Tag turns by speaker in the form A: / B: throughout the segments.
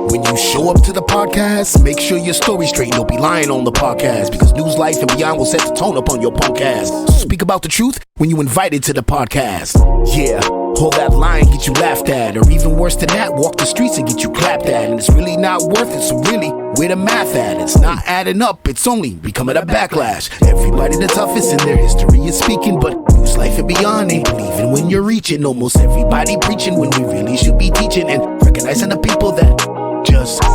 A: When you show up to the podcast, make sure your story's straight and don't be lying on the podcast, because news, life, and beyond will set the tone up on your podcast. So speak about the truth when you invited to the podcast. Yeah, hold that line, get you laughed at, or even worse than that, walk the streets and get you clapped at. And it's really not worth it, so really, where the math at? It's not adding up, it's only becoming a backlash. Everybody the toughest in their history is speaking, but news, life, and beyond ain't believing when you're reaching. Almost everybody preaching when we really should be teaching and recognizing the people that just be.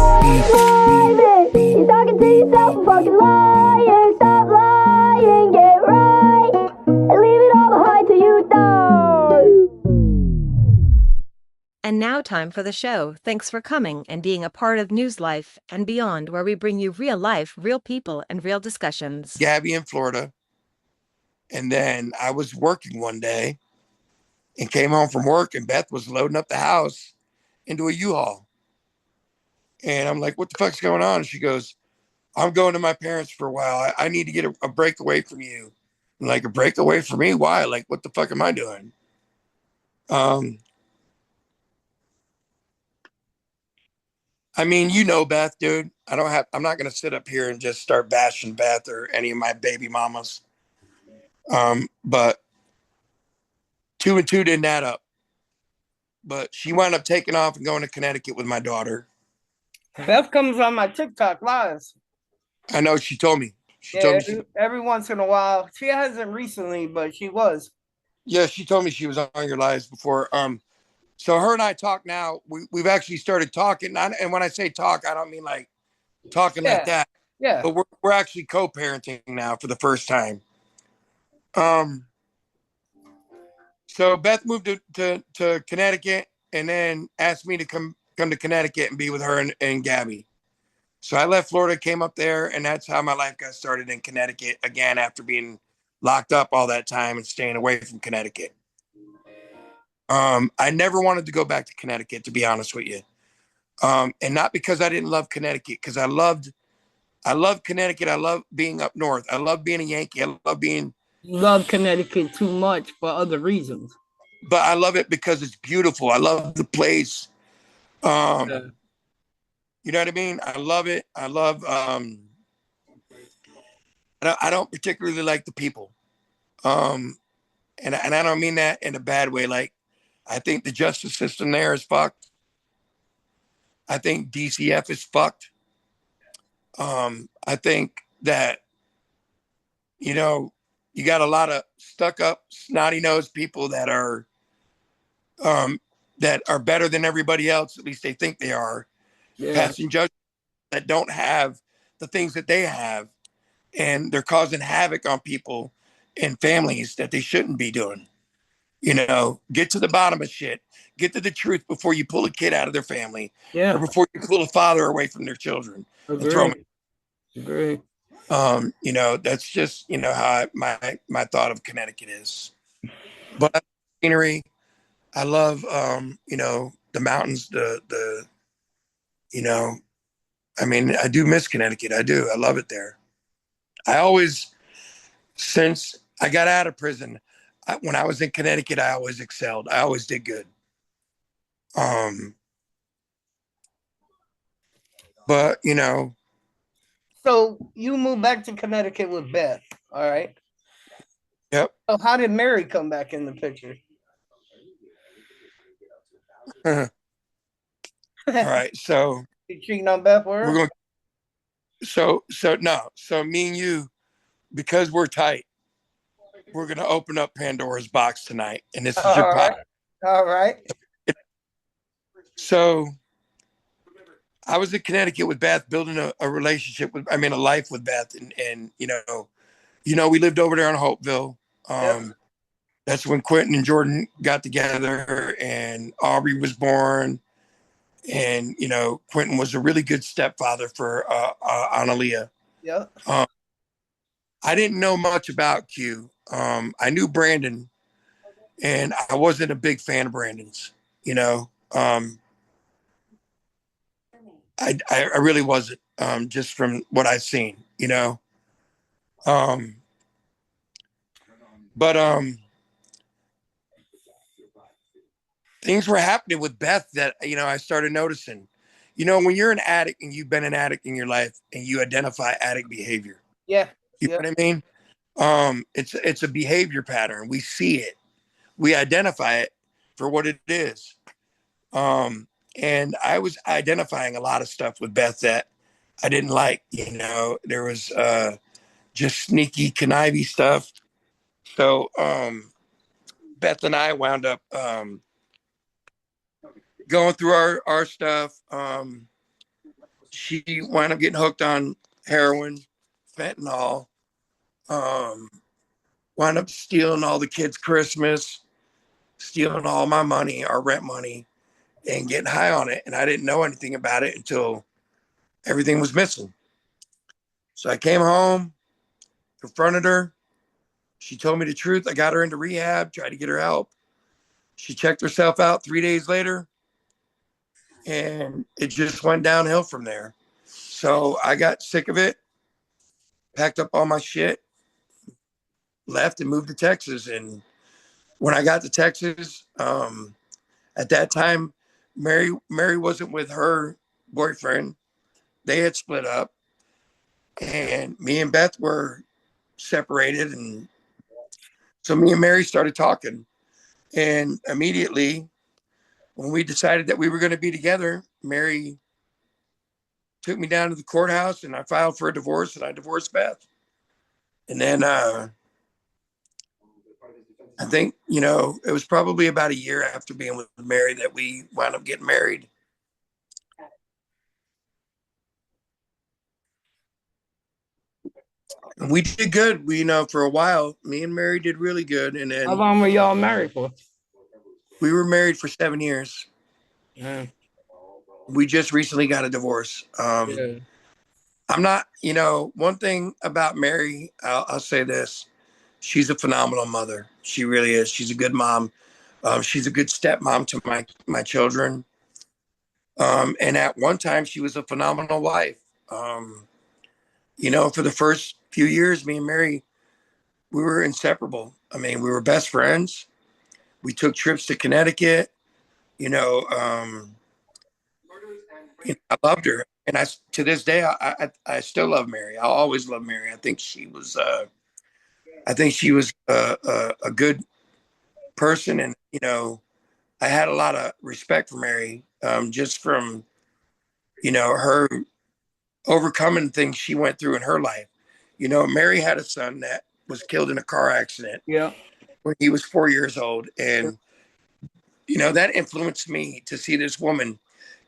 B: You're talking to yourself, a fucking liar. Stop lying, get right, and leave it all behind till you die.
C: And now time for the show. Thanks for coming and being a part of News Life and Beyond, where we bring you real life, real people, and real discussions.
D: Gabby in Florida. And then I was working one day and came home from work, and Beth was loading up the house into a U-Haul. And I'm like, what the fuck's going on? And she goes, I'm going to my parents for a while. I need to get a break away from you. I'm like, a break away from me? Why? Like, what the fuck am I doing? I mean, you know, Beth, dude, I'm not going to sit up here and just start bashing Beth or any of my baby mamas. But 2 and 2 didn't add up. But she wound up taking off and going to Connecticut with my daughter.
E: Beth comes on my TikTok lives.
D: I know, she told me.
E: Every once in a while. She hasn't recently, but she was.
D: Yeah, she told me she was on your lives before. So her and I talk now. We've actually started talking. And when I say talk, I don't mean like talking like that.
E: Yeah.
D: But we're actually co-parenting now for the first time. So Beth moved to Connecticut and then asked me to come to Connecticut and be with her and Gabby. So I left Florida, came up there, and that's how my life got started in Connecticut again after being locked up all that time and staying away from Connecticut. I never wanted to go back to Connecticut, to be honest with you. And not because I didn't love Connecticut, because I loved Connecticut. I love being up north. I love being a Yankee. I love being...
E: You love Connecticut too much for other reasons.
D: But I love it because it's beautiful. I love the place. You know what I mean? I love it. I love, I don't particularly like the people. And I don't mean that in a bad way. Like, I think the justice system there is fucked. I think DCF is fucked. I think that, you know, you got a lot of stuck up, snotty-nosed people that are better than everybody else. At least they think they are. Yeah. Passing judgment that don't have the things that they have, and they're causing havoc on people and families that they shouldn't be doing. You know, get to the bottom of shit. Get to the truth before you pull a kid out of their family, or before you pull a father away from their children.
E: Agree.
D: You know, that's just, you know, how my thought of Connecticut is. But I love scenery. I love, you know, the mountains, the you know, I mean, I do miss Connecticut. I do. I love it there. I always, since I got out of prison, when I was in Connecticut, I always excelled. I always did good. But, you know.
E: So you moved back to Connecticut with Beth, all right?
D: Yep.
E: So how did Mary come back in the picture?
D: All right, so
E: you cheating on Beth? We're
D: going. So me and you, because we're tight, we're gonna open up Pandora's box tonight, and this is your
E: podcast. All right.
D: So I was in Connecticut with Beth, building a relationship with, a life with Beth, and you know, we lived over there in Hopeville. That's when Quentin and Jordan got together, and Aubrey was born. And, you know, Quentin was a really good stepfather for Analia.
E: Yeah.
D: I didn't know much about Q. I knew Brandon, and I wasn't a big fan of Brandon's, you know. I really wasn't, just from what I've seen, you know. But things were happening with Beth that, you know, I started noticing. You know, when you're an addict and you've been an addict in your life and you identify addict behavior,
E: Yeah.
D: you
E: Yeah.
D: know what I mean? It's a behavior pattern. We see it, we identify it for what it is. Um, and I was identifying a lot of stuff with Beth that I didn't like. You know, there was just sneaky, conniving stuff. So Beth and I wound up going through our stuff. She wound up getting hooked on heroin, fentanyl. Um, Wound up stealing all the kids' Christmas, stealing all my money, our rent money, and getting high on it. And I didn't know anything about it until everything was missing. So I came home, confronted her. She told me the truth. I got her into rehab, tried to get her help. She checked herself out 3 days later, and it just went downhill from there. So I got sick of it, packed up all my shit, left, and moved to Texas. And when I got to Texas, at that time, Mary wasn't with her boyfriend. They had split up, and me and Beth were separated. And so me and Mary started talking. And immediately, when we decided that we were going to be together, Mary took me down to the courthouse and I filed for a divorce and I divorced Beth. And then I think, you know, it was probably about a year after being with Mary that we wound up getting married. And we did good. We, you know, for a while, me and Mary did really good. And
E: How
D: then
E: long were y'all married for?
D: we were married for 7 years.
E: Yeah.
D: We just recently got a divorce.
E: Yeah.
D: I'm not, you know, one thing about Mary, I'll say this. She's a phenomenal mother. She really is. She's a good mom. She's a good stepmom to my children. And at one time, she was a phenomenal wife. Um, you know, for the first few years, me and Mary, we were inseparable. I mean, we were best friends. We took trips to Connecticut. You know, I loved her, and I to this day, I still love Mary. I'll always love Mary. I think she was a good person, and you know, I had a lot of respect for Mary, just from you know her overcoming things she went through in her life. You know, Mary had a son that was killed in a car accident
E: Yeah.
D: when he was 4 years old, and you know that influenced me to see this woman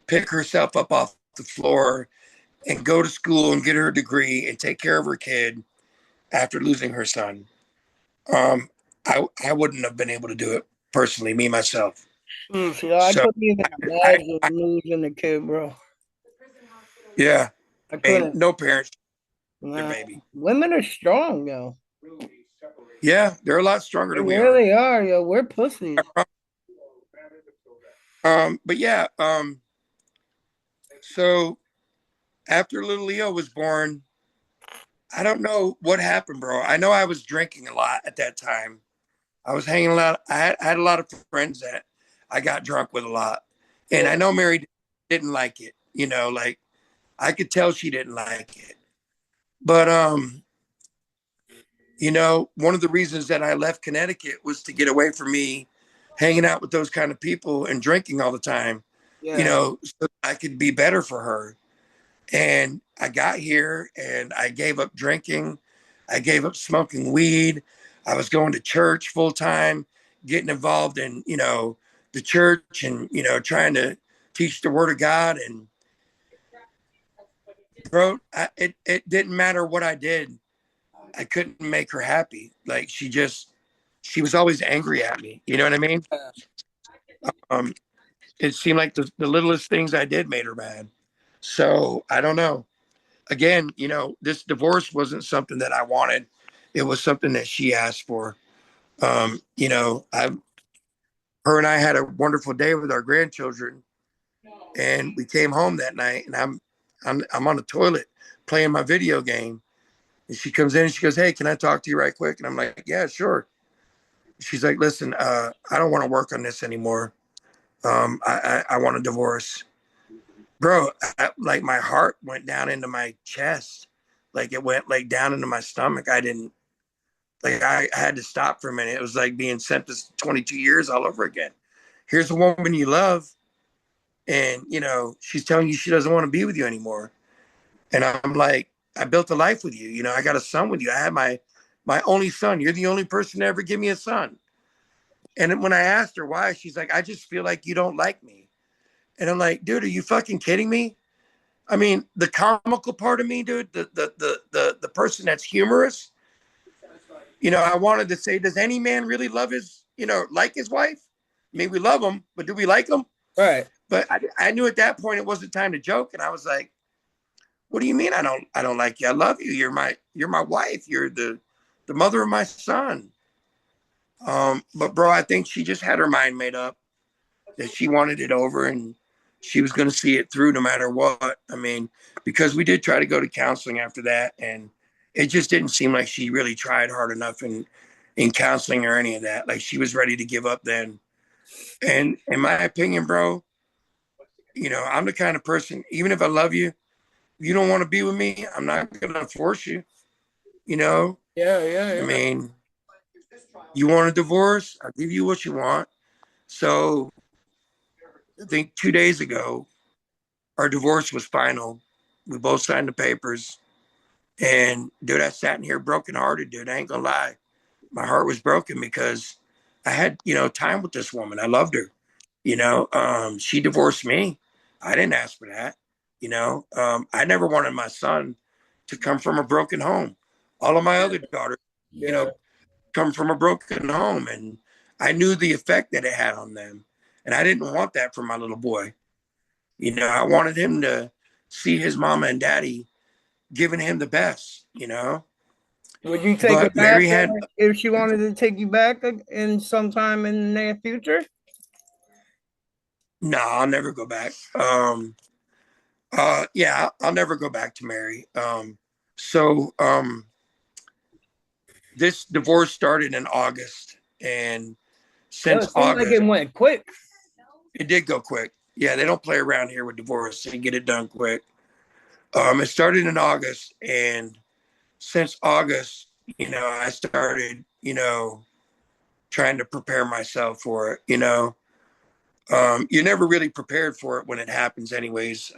D: pick herself up off the floor and go to school and get her degree and take care of her kid after losing her son. Um, I wouldn't have been able to do it personally, me myself.
E: See, I
D: So
E: couldn't even
D: I,
E: imagine
D: I
E: losing a kid, bro.
D: yeah,
E: I
D: I mean,
E: couldn't.
D: no parents their
E: Nah.
D: baby.
E: Women are strong, yo.
D: Yeah, they're a lot stronger
E: They
D: than we are.
E: really are, yo. We're pussies.
D: But yeah, so after little Leo was born, I don't know what happened, bro. I know I was drinking a lot at that time. I was hanging a lot. I had a lot of friends that I got drunk with a lot, and
E: Yeah.
D: I know Mary didn't like it. You know, like I could tell she didn't like it. But you know, one of the reasons that I left Connecticut was to get away from me hanging out with those kind of people and drinking all the time. You
E: Yeah.
D: know, so I could be better for her. And I got here and I gave up drinking. I gave up smoking weed. I was going to church full time, getting involved in, you know, the church and, you know, trying to teach the word of God. And, bro, it didn't matter what I did. I couldn't make her happy. Like she was always angry at me. You know what I mean? Um, it seemed like the littlest things I did made her mad. So I don't know. Again, you know, this divorce wasn't something that I wanted. It was something that she asked for. You know, her and I had a wonderful day with our grandchildren, and we came home that night, and I'm on the toilet playing my video game, and she comes in and she goes, "Hey, can I talk to you right quick?" And I'm like, "Yeah, sure." She's like, "Listen, I don't want to work on this anymore. I want a divorce." bro, like my heart went down into my chest. Like it went like down into my stomach. I didn't like I had to stop for a minute. It was like being sentenced to 22 years all over again. Here's a woman you love, and she's telling you she doesn't want to be with you anymore. And I'm like, I built a life with you. I got a son with you. I had my only son. You're the only person to ever give me a son. And when I asked her why, she's like, I just feel like you don't like me. And I'm like, dude, are you fucking kidding me? I mean, the comical part of me, dude, the person that's humorous, I wanted to say, does any man really love like his wife? I mean, we love him, but do we like him?
E: Right.
D: But I knew at that point it wasn't time to joke. And I was like, what do you mean I don't like you? I love you. You're my wife. You're the mother of my son. But bro, I think she just had her mind made up that she wanted it over and she was going to see it through no matter what. I mean, because we did try to go to counseling after that, and it just didn't seem like she really tried hard enough in counseling or any of that. Like she was ready to give up then. And in my opinion, bro, I'm the kind of person, even if I love you, if you don't want to be with me, I'm not going to force you, you know?
E: Yeah.
D: I mean, you want a divorce? I'll give you what you want. So I think 2 days ago, our divorce was final. We both signed the papers. And dude, I sat in here brokenhearted, dude. I ain't gonna lie. My heart was broken because I had, time with this woman. I loved her. She divorced me. I didn't ask for that. I never wanted my son to come from a broken home. All of my other daughters,
E: Yeah.
D: come from a broken home. And I knew the effect that it had on them. And I didn't want that for my little boy. I wanted him to see his mama and daddy giving him the best.
E: Would you take her
D: But
E: back
D: Mary had,
E: if she wanted to take you back in sometime in the near future?
D: no, I'll never go back. Yeah, I'll never go back to Mary. So this divorce started in August, and
E: Well,
D: since
E: it seemed like it
D: August,
E: went quick.
D: it did go quick. Yeah, they don't play around here with divorce. They get it done quick. It started in August, and since August, I started, trying to prepare myself for it. You're never really prepared for it when it happens, anyways.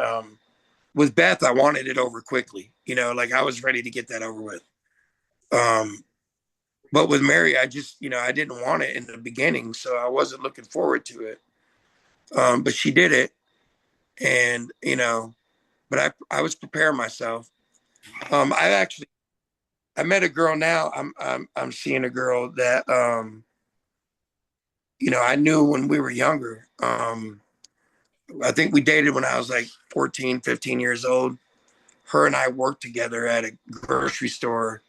D: With Beth, I wanted it over quickly. Like I was ready to get that over with. Um, but with Mary, I just, I didn't want it in the beginning, so I wasn't looking forward to it. But she did it, and but I was preparing myself. I met a girl now. I'm seeing a girl that I knew when we were younger. I think we dated when I was like 14, 15 years old. Her and I worked together at a grocery store.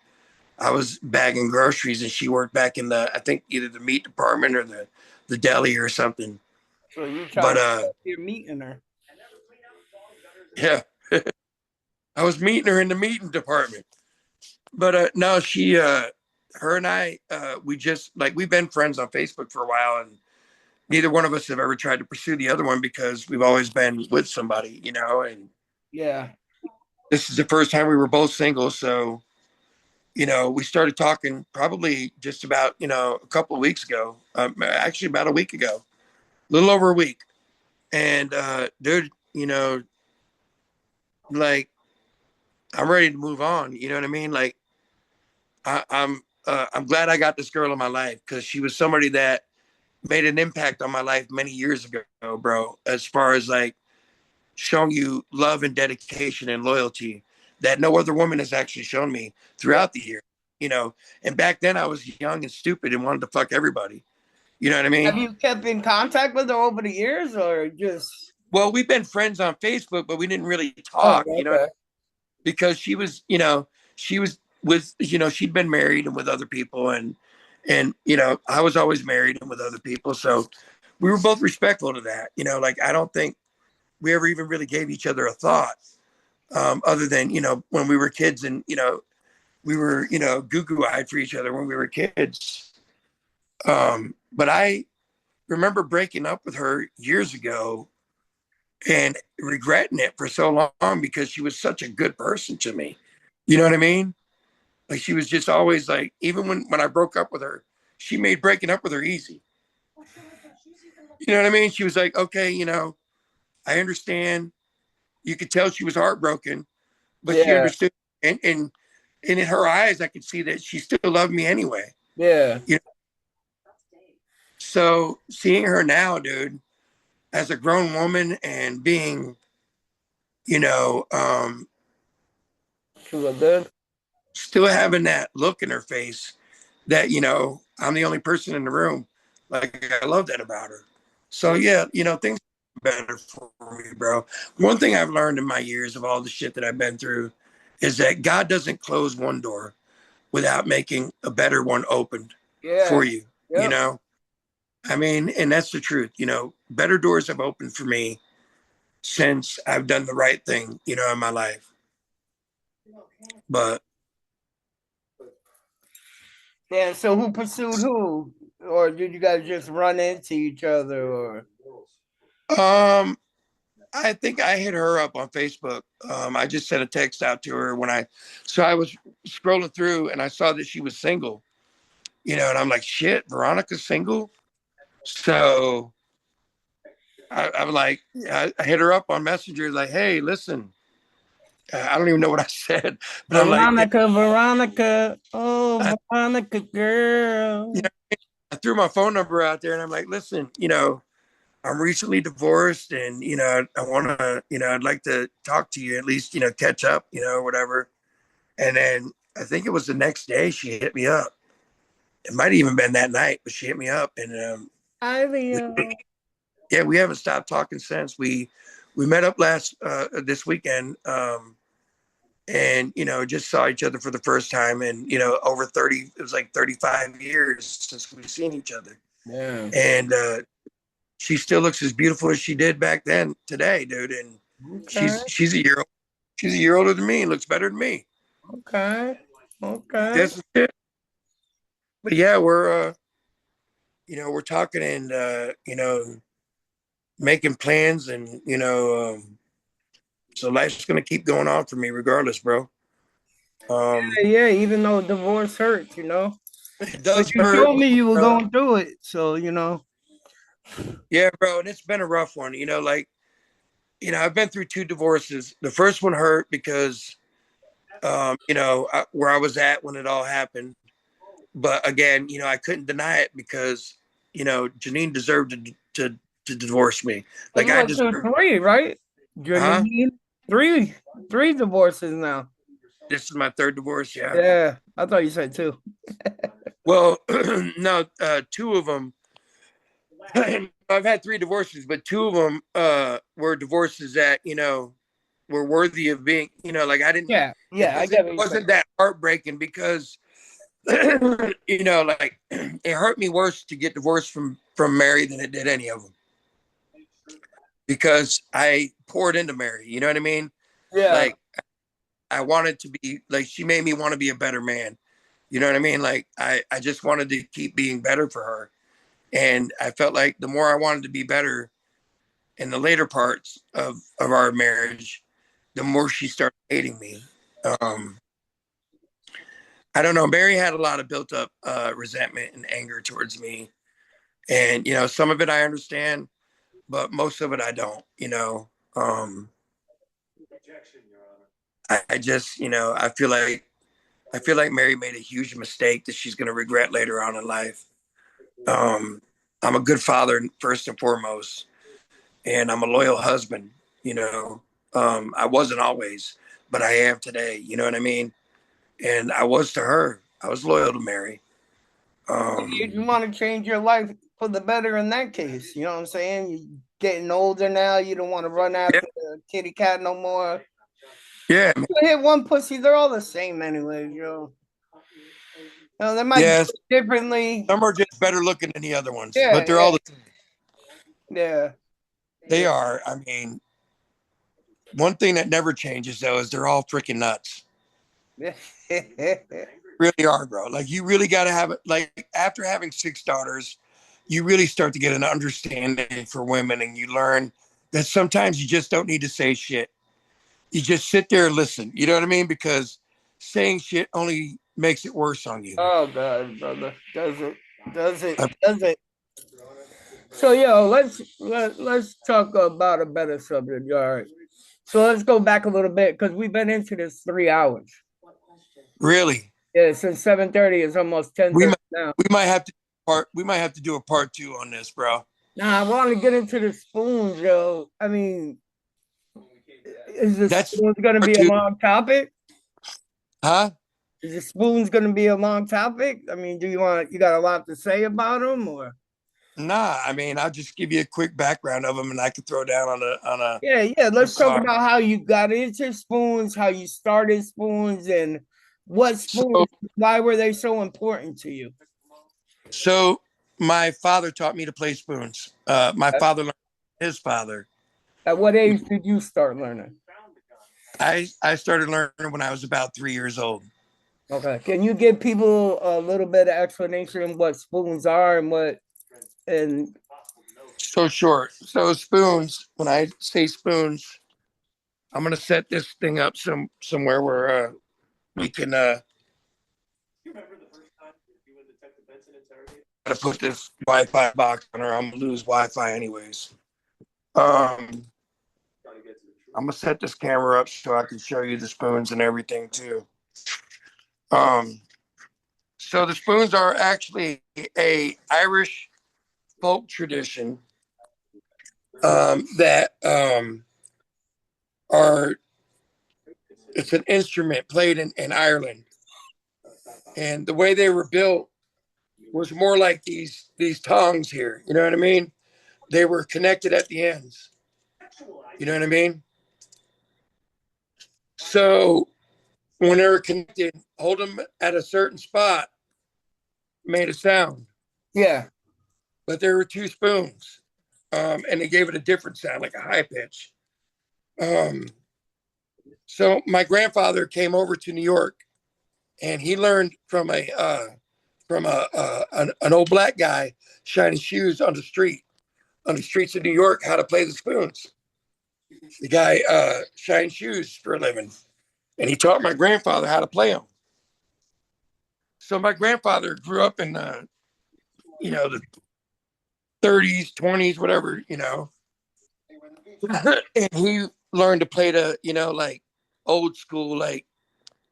D: I was bagging groceries and she worked back in I think either the meat department or the deli or something.
E: So you
D: But
E: trying to you're meeting her.
D: yeah, I was meeting her in the meeting department. But no, her and I, we just like, we've been friends on Facebook for a while, and neither one of us have ever tried to pursue the other one because we've always been with somebody. And
E: Yeah.
D: this is the first time we were both single. So, we started talking probably just about, a couple of weeks ago, actually about a week ago, a little over a week. And, dude, like, I'm ready to move on. You know what I mean? Like, I'm glad I got this girl in my life because she was somebody that made an impact on my life many years ago, bro. As far as like showing you love and dedication and loyalty that no other woman has actually shown me throughout the year. And back then I was young and stupid and wanted to fuck everybody. You know what I
E: Have
D: mean?
E: you kept in contact with her over the years or just
D: Well, we've been friends on Facebook, but we didn't really
E: oh
D: talk,
E: okay.
D: because she was with, she'd been married and with other people, and I was always married and with other people. So we were both respectful to that. Like I don't think we ever even really gave each other a thought, other than, when we were kids and, we were, goo goo eyed for each other when we were kids. But I remember breaking up with her years ago, and regretting it for so long because she was such a good person to me. You know what I mean? Like she was just always like, even when I broke up with her, she made breaking up with her easy. You know what I mean? She was like, okay, I understand. You could tell she was heartbroken, but she
E: Yeah,
D: understood. And in her eyes, I could see that she still loved me anyway.
E: yeah.
D: You know? So seeing her now, dude, as a grown woman and being, you know,
E: She look good.
D: still having that look in her face that, I'm the only person in the room. Like I love that about her. So yeah, things are better for me, bro. One thing I've learned in my years of all the shit that I've been through is that God doesn't close one door without making a better one opened
E: Yeah.
D: for you. You
E: Yep.
D: know, I mean, and that's the truth. Better doors have opened for me since I've done the right thing, in my life. But
E: Yeah. So who pursued who, or did you guys just run into each other, or?
D: um, I think I hit her up on Facebook. I just sent a text out to her so I was scrolling through and I saw that she was single, and I'm like, shit, Veronica's single. So I'm like, I hit her up on Messenger, like, hey, listen, I don't even know what I said, but I'm like, hey,
E: Veronica, Veronica, oh,
D: I,
E: Veronica
D: you
E: girl.
D: know, I threw my phone number out there and I'm like, listen, I'm recently divorced and, I want to, I'd like to talk to you, at least, catch up, whatever. And then I think it was the next day she hit me up. It might have even been that night, but she hit me up and
E: Hi,
D: we,
E: Leo.
D: yeah, we haven't stopped talking since. We met up this weekend, and just saw each other for the first time, and over 30, it was like 35 years since we've seen each other,
E: Yeah.
D: and she still looks as beautiful as she did back then today, dude. And
E: Okay.
D: she's a year older than me and looks better than me.
E: Okay. Okay.
D: That's it. But yeah, we're talking and making plans, and so life's gonna keep going on for me regardless, bro.
E: Yeah, even though divorce hurts.
D: It
E: But
D: does
E: you
D: hurt.
E: told me you were
D: uh,
E: going through it, so.
D: yeah, bro, and it's been a rough one. Like I've been through two divorces. The first one hurt because where I was at when it all happened. But again, I couldn't deny it because Janine deserved to divorce me.
E: You
D: Like I
E: went through
D: deserve,
E: three, right?
D: huh?
E: Three, three divorces now.
D: This is my third divorce. Yeah.
E: Yeah, I thought you said two.
D: Well, no, two of them. I've had three divorces, but two of them were divorces that were worthy of being. Like I didn't.
E: Yeah,
D: It
E: yeah, I
D: wasn't
E: get what
D: it
E: you're saying.
D: wasn't that heartbreaking because like it hurt me worse to get divorced from Mary than it did any of them because I poured into Mary. You know what I mean?
E: Yeah,
D: Like I wanted to be like she made me want to be a better man. You know what I mean? Like I just wanted to keep being better for her. And I felt like the more I wanted to be better in the later parts of our marriage, the more she started hating me. Um, I don't know. Mary had a lot of built up resentment and anger towards me. And, some of it I understand, but most of it I don't, I just, I feel like Mary made a huge mistake that she's going to regret later on in life. Um, I'm a good father first and foremost, and I'm a loyal husband. You know, I wasn't always, but I am today. You know what I mean? And I was to her. I was loyal to Mary.
E: you
D: Um,
E: want to change your life for the better in that case. You know what I'm saying? You're getting older now. You don't want to run
D: yeah,
E: after the kitty cat no more.
D: yeah, man.
E: You hit one pussy, they're all the same anyway. They might do
D: Yes.
E: it differently.
D: Some are just better looking than the other ones,
E: Yeah,
D: but they're
E: yeah,
D: all the same.
E: yeah,
D: They are. I mean, one thing that never changes though is they're all freaking nuts.
E: yeah.
D: Really are, bro. Like you really got to have it. Like after having six daughters, you really start to get an understanding for women, and you learn that sometimes you just don't need to say shit. You just sit there and listen. You know what I mean? Because saying shit only makes it worse on you.
E: Oh God, brother, does it? Does it?
D: Uh,
E: Does it? So let's talk about a better subject. All right. So let's go back a little bit because we've been into this 3 hours.
D: Really,
E: Yeah, since 7:30, it's almost ten
D: we
E: thirty
D: might
E: now.
D: we might have to we might have to do a part 2 on this, bro.
E: Now I want to get into the spoons, yo. I mean, is the
D: That's
E: spoons going to
D: part
E: be a
D: 2,
E: long topic?
D: huh?
E: Is the spoons going to be a long topic? I mean, you got a lot to say about them, or?
D: Nah, I mean, I'll just give you a quick background of them, and I could throw down
E: Yeah.
D: a
E: Let's talk
D: song.
E: about how you got into spoons, how you started spoons, and what
D: So,
E: spoons, why were they so important to you?
D: so my father taught me to play spoons. My
E: At
D: father learned from his father.
E: at what age did you start learning?
D: I started learning when I was about 3 years old.
E: Okay. Can you give people a little bit of explanation what spoons are and what and
D: So short. So spoons. When I say spoons, I'm gonna set this thing up somewhere where we can to put this Wi-Fi box on, or I'm gonna lose Wi-Fi anyways. Um, I'm gonna set this camera up so I can show you the spoons and everything too. Um, so the spoons are actually a Irish folk tradition that are it's an instrument played in Ireland, and the way they were built was more like these tongs here. You know what I mean? They were connected at the ends. You know what I mean? So when they were connected, hold them at a certain spot made a sound.
E: yeah.
D: But there were two spoons, and they gave it a different sound, like a high pitch. Um, so my grandfather came over to New York, and he learned from an old black guy shining shoes on the streets of New York how to play the spoons. The guy shined shoes for a living, and he taught my grandfather how to play them. So my grandfather grew up in the 30s, 20s, whatever, and he learned to play like old school, like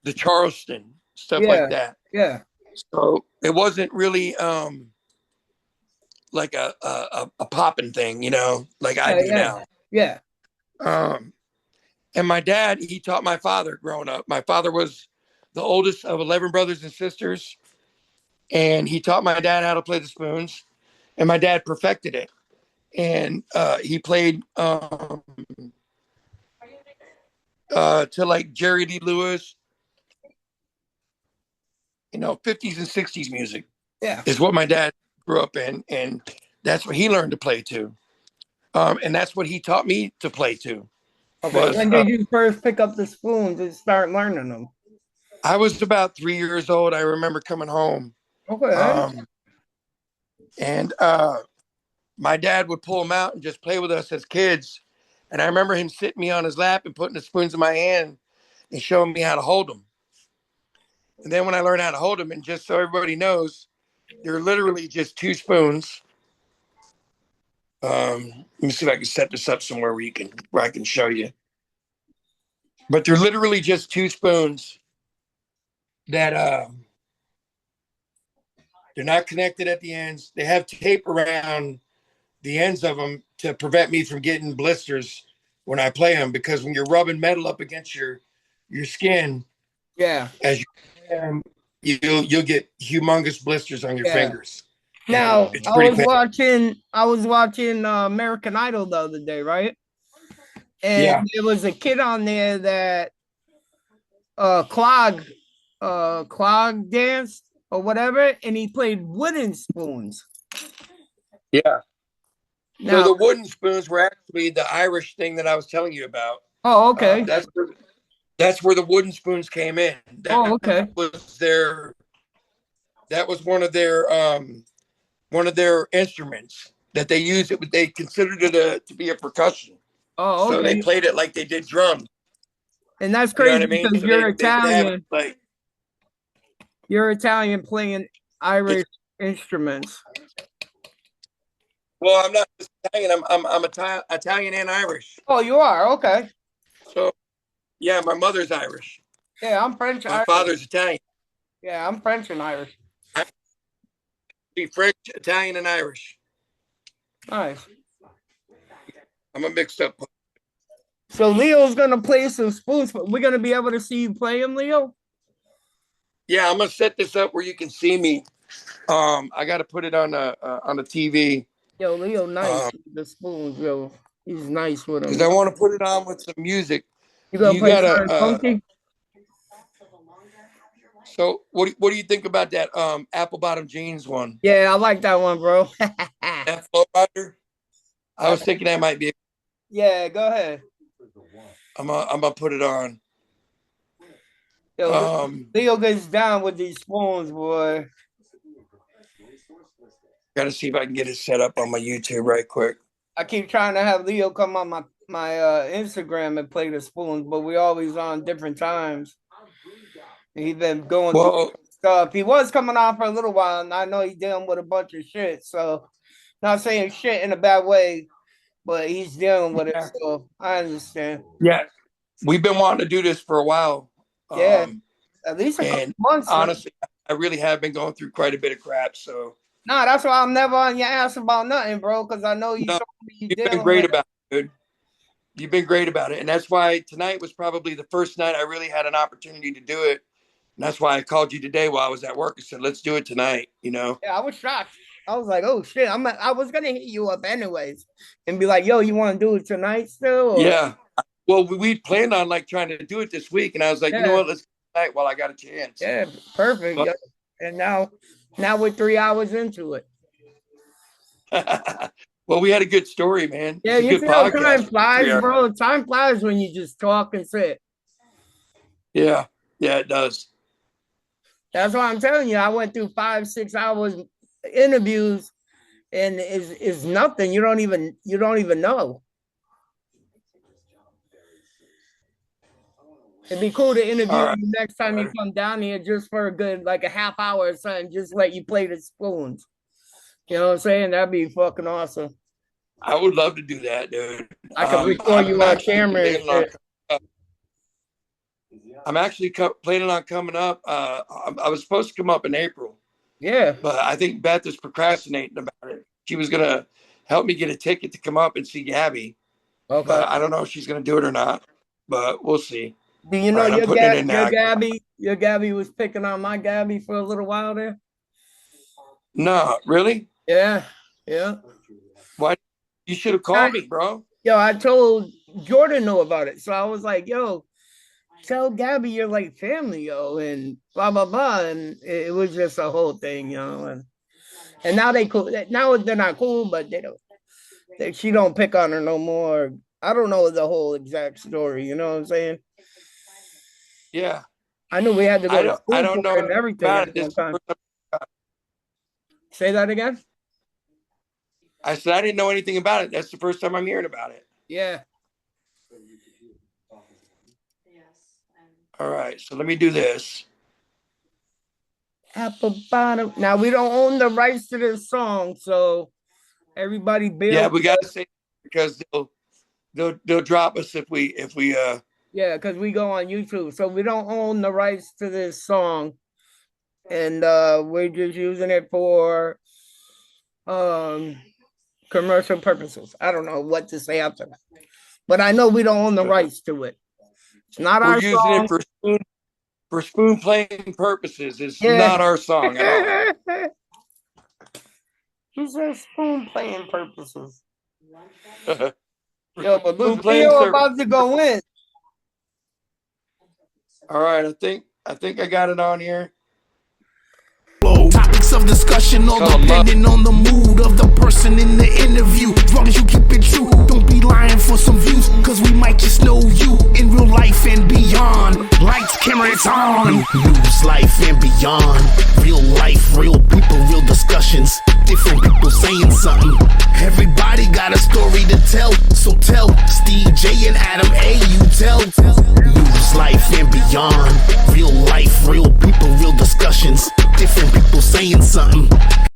D: the Charleston stuff like
E: Yeah.
D: that.
E: Yeah.
D: So it wasn't really like a popping thing, like I
E: Yeah.
D: do
E: Yeah.
D: now.
E: Yeah.
D: Um, and my dad, he taught my father growing up. My father was the oldest of 11 brothers and sisters, and he taught my dad how to play the spoons, and my dad perfected it. And he played to like Jerry Lee Lewis, 50s and 60s music
E: Yeah.
D: is what my dad grew up in, and that's what he learned to play to. And that's what he taught me to play to.
E: Okay.
D: Was
E: When did you first pick up the spoons and start learning them?
D: I was about 3 years old. I remember coming home,
E: Okay.
D: um, and my dad would pull them out and just play with us as kids. And I remember him sitting me on his lap and putting the spoons in my hand and showing me how to hold them. And then when I learned how to hold them, and just so everybody knows, they're literally just two spoons. Let me see if I can set this up somewhere where I can show you. But they're literally just two spoons that they're not connected at the ends. They have tape around the ends of them to prevent me from getting blisters when I play them. Because when you're rubbing metal up against your skin,
E: Yeah.
D: as you play 'em, you'll get humongous blisters on your
E: Yeah.
D: fingers, and
E: Now
D: it's pretty painful.
E: I was watching American Idol the other day, right? And
D: Yeah,
E: there was a kid on there that clog danced or whatever, and he played wooden spoons.
D: yeah. So
E: Now,
D: the wooden spoons were actually the Irish thing that I was telling you about.
E: oh, okay.
D: That's where the wooden spoons came in.
E: Oh, okay.
D: Was their that was one of their instruments that they used. They considered it to be a percussion.
E: Oh,
D: So they
E: okay.
D: played it like they did drums.
E: And that's
D: You know
E: crazy
D: what I mean?
E: because
D: So
E: you're
D: they would have
E: Italian.
D: like,
E: You're Italian playing Irish instruments.
D: well, I'm not just Italian. I'm Italian and Irish.
E: Oh, you are? Okay.
D: So yeah, my mother's Irish.
E: Yeah, I'm French
D: My
E: Irish.
D: father's Italian.
E: Yeah, I'm French and Irish.
D: I speak French, Italian, and Irish.
E: Nice.
D: I'm a mixed up.
E: So Leo's gonna play some spoons, but we're gonna be able to see you play him, Leo.
D: Yeah, I'm gonna set this up where you can see me. I got to put it on the TV.
E: Yo, Leo, nice with the spoons, yo. He's nice with
D: Because
E: them.
D: I want to put it on with some music.
E: You gonna
D: You
E: play
D: gotta.
E: something funky?
D: So what do you think about that apple bottom jeans one?
E: Yeah, I like that one, bro.
D: That flow rider? I was thinking that might be.
E: Yeah, go ahead.
D: I'm gonna put it on.
E: Yo, Leo gets down with these spoons, boy.
D: Got to see if I can get it set up on my YouTube right quick.
E: I keep trying to have Leo come on my Instagram and play the spoons, but we always on different times. He's been going through stuff. He was coming on for a little while, and I know he's dealing with a bunch of shit. So, not saying shit in a bad way, but he's dealing with it. So I understand.
D: Yeah, we've been wanting to do this for a while.
E: Yeah, at least a couple months.
D: Honestly, I really have been going through quite a bit of crap. So.
E: Nah, that's why I'm never on your ass about nothing, bro. Because I know you've
D: been great about it, dude. You've been great about it, and that's why tonight was probably the first night I really had an opportunity to do it. And that's why I called you today while I was at work and said, "Let's do it tonight." You know?
E: Yeah, I was shocked. I was like, "Oh shit!" I was gonna hit you up anyways and be like, "Yo, you want to do it tonight still?" Or?
D: Yeah. Well, we planned on like trying to do it this week, and I was like, you know what? Let's do it tonight while I got a chance.
E: Yeah, perfect. But, and now we're 3 hours into it.
D: Well, we had a good story, man.
E: Yeah, you see how time flies, bro. Time flies when you just talk and sit.
D: Yeah, it does.
E: That's why I'm telling you. I went through 5-6 hours interviews, and it's nothing. You don't even know. It'd be cool to interview you next time you come down here just for a good like a half hour or something. Just let you play the spoons. You know what I'm saying? That'd be fucking awesome.
D: I would love to do that, dude.
E: I could record you on camera and shit.
D: I'm actually planning on coming up. I was supposed to come up in April.
E: Yeah.
D: But I think Beth is procrastinating about it. She was going to help me get a ticket to come up and see Gabby.
E: Okay.
D: But I don't know if she's going to do it or not. But we'll see.
E: Do you know your Gabby was picking on my Gabby for a little while there?
D: No, really?
E: Yeah.
D: Why? You should have called me, bro.
E: Yo, I told Jordan know about it. So I was like, yo, tell Gabby you're like family, yo, and blah, blah, blah. And it was just a whole thing, you know. And now they cool. Now they're not cool, but she don't pick on her no more. I don't know the whole exact story, you know what I'm saying?
D: Yeah.
E: I knew we had to go to school
D: I don't know
E: and everything at one time. Say that again?
D: I said I didn't know anything about it. That's the first time I'm hearing about it.
E: Yeah.
D: All right, so let me do this.
E: Apple bottom. Now we don't own the rights to this song, so everybody build.
D: Yeah, we gotta say because they'll drop us if we
E: Yeah, because we go on YouTube, so we don't own the rights to this song, and we're just using it for commercial purposes. I don't know what to say after that, but I know we don't own the rights to it. It's not our song. We're using
D: it for spoon playing purposes. It's not our song at all.
E: He says spoon playing purposes.
D: Yo,
E: but look, Leo about to go in.
D: All right, I think I got it on here.
A: Topics of discussion, all depending on the mood of the person in the interview. As long as you keep it true, don't be lying for some views, cause we might just know you in real life and beyond. Lights, camera, it's on. News, life, and beyond. Real life, real people, real discussions. Different people saying something. Everybody got a story to tell, so tell Steve J and Adam A. You tell. News, life, and beyond. Real life, real people, real discussions. Different people saying something.